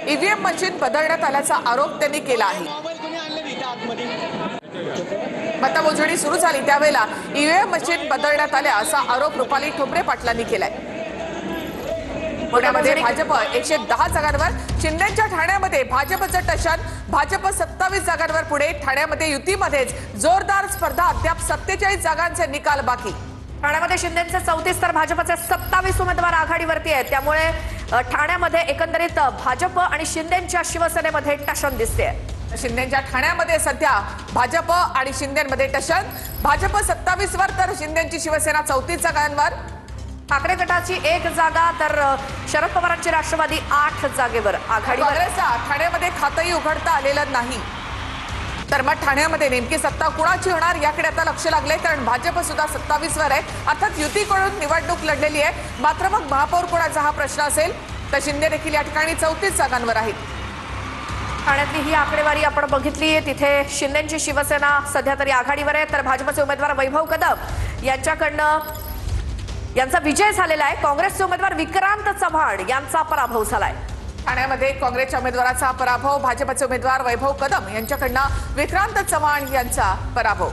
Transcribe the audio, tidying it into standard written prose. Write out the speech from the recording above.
EVM machine बदलण्यात आल्याचा आरोप त्यांनी केला आहे। मतमोजणी सुरू झाली त्यावेळेला ईव्हीएम मशीन बदलण्यात आल्या असा आरोप रुपाली ठोंबरे पाटलांनी केलाय। पुण्यामध्ये भाजप 110 जागांवर, शिंदेच्या ठाण्यामध्ये भाजपचं टशन, भाजप 27 जागांवर पुढे, ठाण्यामध्ये युतीमध्येच जोरदार स्पर्धा, अद्याप 47 जागांचे निकाल बाकी। ठाण्यामध्ये शिंदेचे 34 तर भाजपचे 27 उमेदवार आघाडीवरती आहेत, त्यामुळे ठाण्यामध्ये एकंदरीत भाजप आणि शिंदेच्या शिवसेनेमध्ये टशन दिसते। शिंदेच्या ठाण्यामध्ये सध्या भाजप आणि शिंदेमध्ये टशन, भाजप 27 वर तर शिंदेची शिवसेना 34 जागांवर, ठाकरे गटाची 1 जागा तर शरद पवारांची राष्ट्रवादी 8 जागेवर आघाडीवर। काँग्रेसला ठाण्यामध्ये खातंही उघडता आलेलं नाही, तर मग ठाण्यामध्ये नेमकी सत्ता कुणाची होणार याकडे आता लक्ष लागले, कारण भाजप सुद्धा 27 वर आहे, अर्थात युतीकडून निवडणूक लढलेली आहे। मात्र मग महापौर कोणाचा हा प्रश्न असेल, तर शिंदे देखील या ठिकाणी 34 जागांवर आहेत। ठाण्यातली ही आकडेवारी आपण बघितली, तिथे शिंदेची शिवसेना सध्या तरी आघाडीवर आहे, तर भाजपचे उमेदवार वैभव कदम यांचा विजय झालेला आहे। काँग्रेसचे उमेदवार विक्रांत चव्हाण यांचा पराभव झालाय। ठाण्यामध्ये काँग्रेसच्या उमेदवाराचा पराभव, भाजपचे उमेदवार वैभव कदम यांच्याकडनं विक्रांत चव्हाण यांचा पराभव।